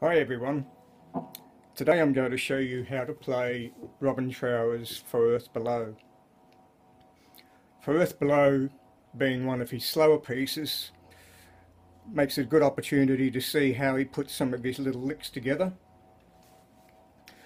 Hi everyone, today I'm going to show you how to play Robin Trower's For Earth Below. For Earth Below, being one of his slower pieces, makes it a good opportunity to see how he puts some of his little licks together.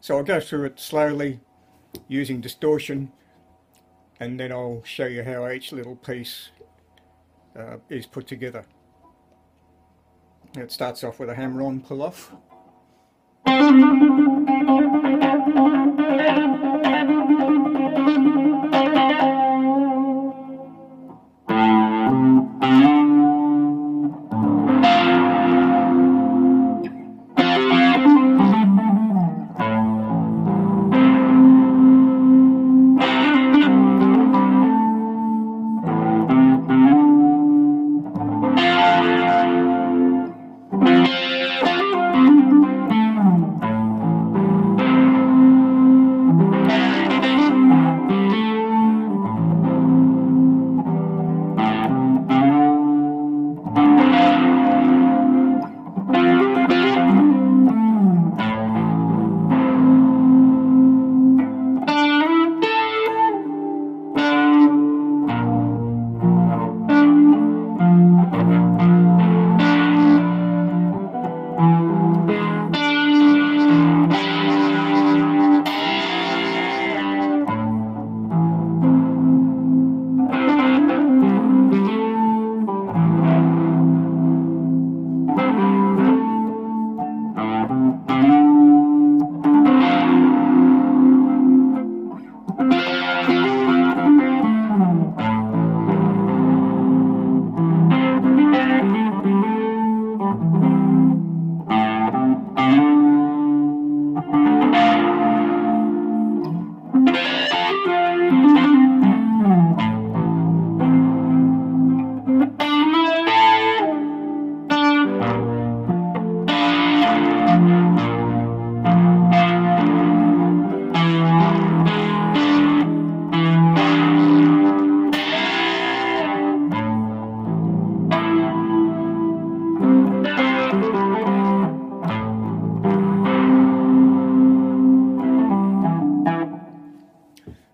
So I'll go through it slowly using distortion, and then I'll show you how each little piece is put together. It starts off with a hammer-on pull-off.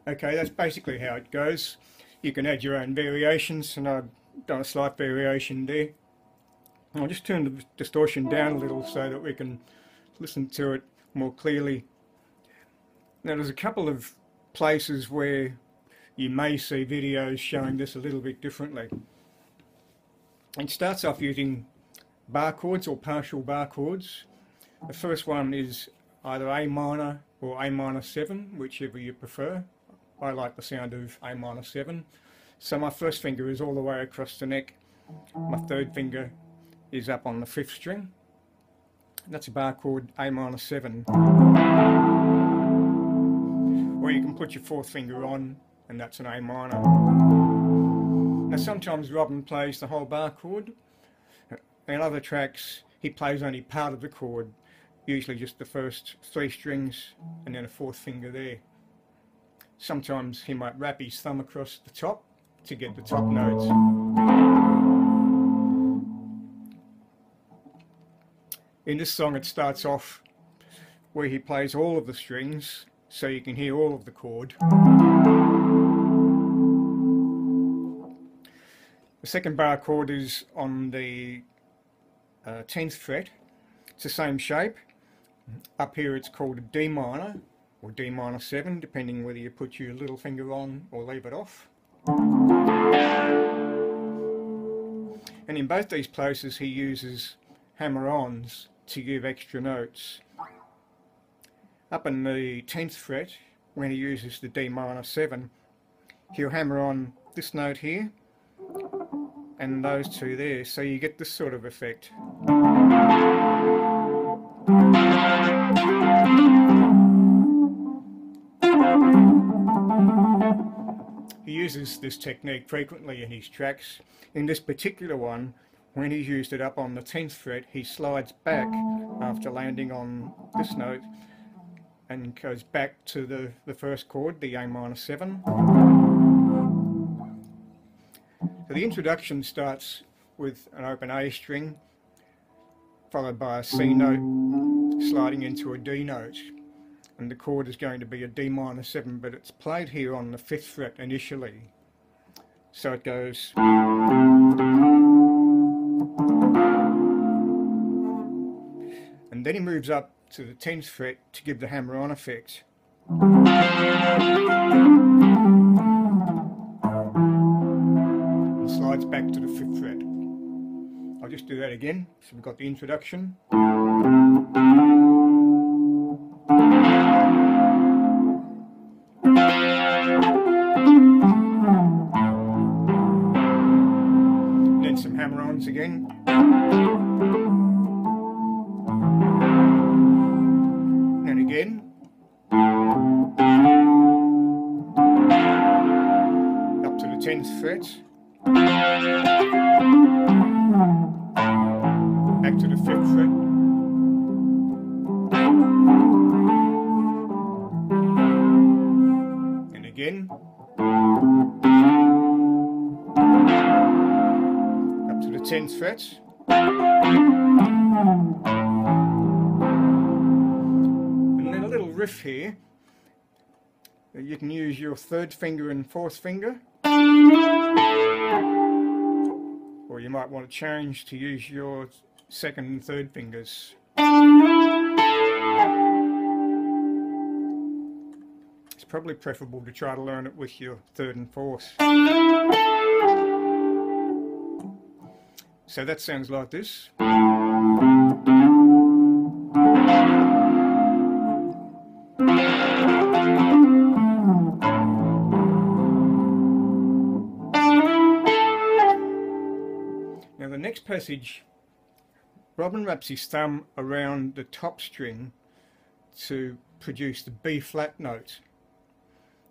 Okay, that's basically how it goes. You can add your own variations, and I've done a slight variation there. I'll just turn the distortion down a little so that we can listen to it more clearly. Now there's a couple of places where you may see videos showing this a little bit differently. It starts off using bar chords or partial bar chords. The first one is either A minor or A minor 7, whichever you prefer. I like the sound of A minor 7. So my first finger is all the way across the neck. My third finger is up on the 5th string. That's a bar chord A minor 7. Or you can put your 4th finger on, and that's an A minor. Now sometimes Robin plays the whole bar chord. In other tracks he plays only part of the chord, usually just the first 3 strings and then a 4th finger there. Sometimes he might wrap his thumb across the top to get the top notes. In this song it starts off where he plays all of the strings, so you can hear all of the chord. The second bar chord is on the 10th fret. It's the same shape. Up here it's called a D minor, or D minor 7, depending whether you put your little finger on or leave it off. And in both these places he uses hammer-ons to give extra notes. Up in the 10th fret, when he uses the D minor 7, he'll hammer on this note here and those two there, so you get this sort of effect. He uses this technique frequently in his tracks. In this particular one, when he's used it up on the 10th fret, he slides back after landing on this note and goes back to the first chord, the A minor 7. So the introduction starts with an open A string, followed by a C note sliding into a D note, and the chord is going to be a D minor 7, but it's played here on the 5th fret initially. So it goes, and then he moves up to the 10th fret to give the hammer-on effect. And slides back to the 5th fret. I'll just do that again. So we've got the introduction. And then some hammer-ons again. And again. Up to the 10th fret. Back to the 5th fret. And again. Up to the 10th fret. And then a little riff here. You can use your 3rd finger and 4th finger. Or you might want to change to use your 2nd and 3rd fingers. It's probably preferable to try to learn it with your 3rd and 4th. So that sounds like this. Now the next passage, Robin wraps his thumb around the top string to produce the B flat note.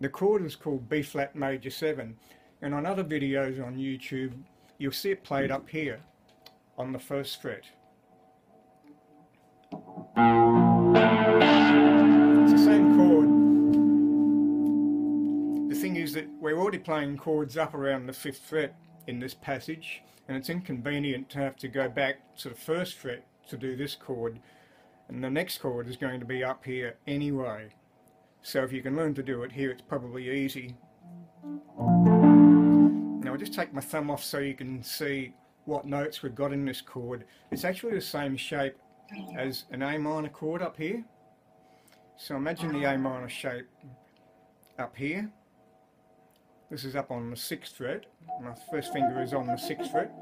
The chord is called B flat major 7, and on other videos on YouTube you'll see it played up here on the 1st fret. It's the same chord. The thing is that we're already playing chords up around the 5th fret in this passage, and it's inconvenient to have to go back to the 1st fret to do this chord, and the next chord is going to be up here anyway. So if you can learn to do it here, it's probably easy. Now I'll just take my thumb off so you can see what notes we've got in this chord. It's actually the same shape as an A minor chord up here. So imagine the A minor shape up here. This is up on the 6th fret. My 1st finger is on the 6th fret.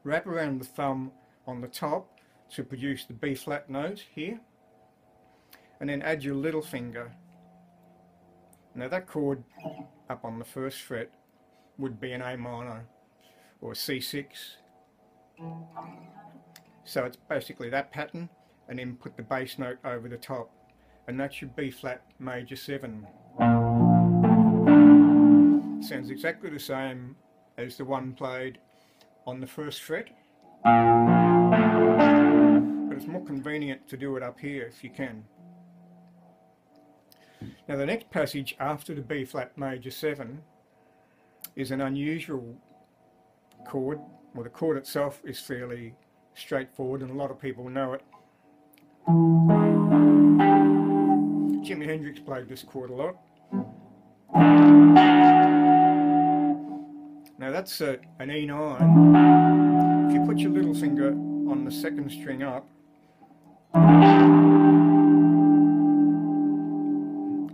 Wrap around the thumb on the top to produce the B flat note here. And then add your little finger. Now that chord up on the 1st fret would be an A minor or a C6. So it's basically that pattern, and then put the bass note over the top, and that's your B flat major 7. Sounds exactly the same as the one played on the 1st fret, but it's more convenient to do it up here if you can. Now the next passage after the B flat major 7 is an unusual chord. Well, the chord itself is fairly straightforward and a lot of people know it. Jimi Hendrix played this chord a lot. Now that's an E9. If you put your little finger on the 2nd string up,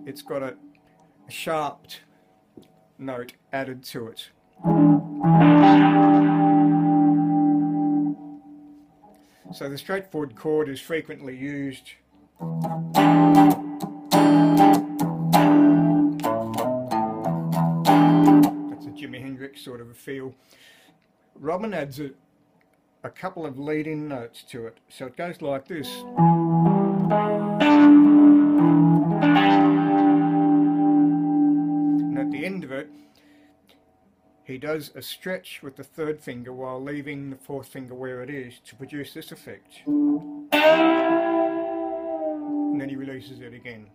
it's got a sharped note added to it. So the straightforward chord is frequently used. That's a Jimi Hendrix sort of a feel. Robin adds a couple of lead-in notes to it, so it goes like this. And at the end of it, he does a stretch with the 3rd finger while leaving the 4th finger where it is to produce this effect. And then he releases it again.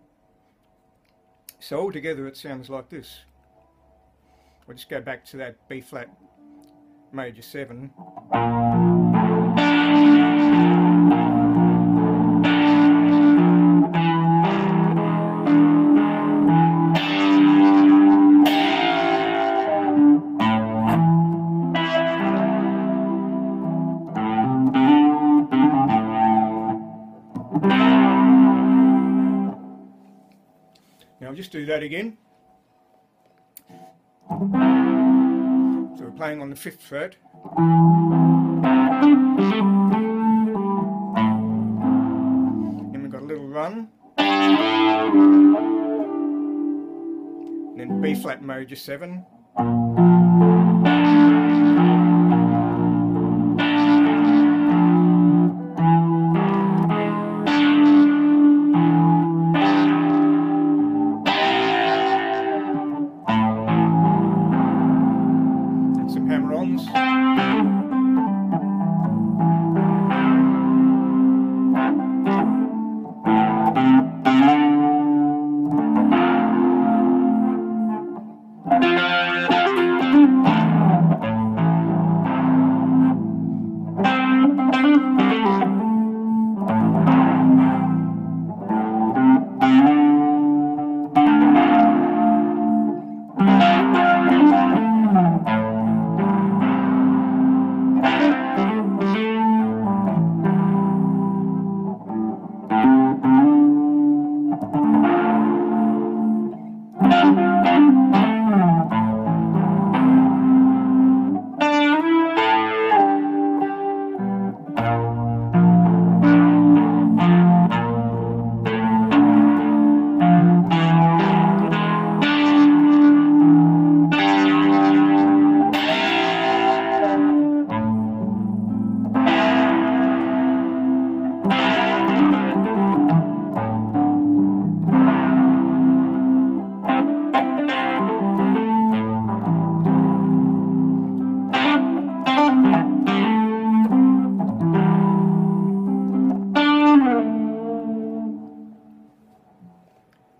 So altogether it sounds like this. We'll just go back to that B flat major 7. just do that again. So we're playing on the 5th fret. Then we've got a little run. And then B flat major 7.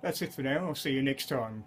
That's it for now. I'll see you next time.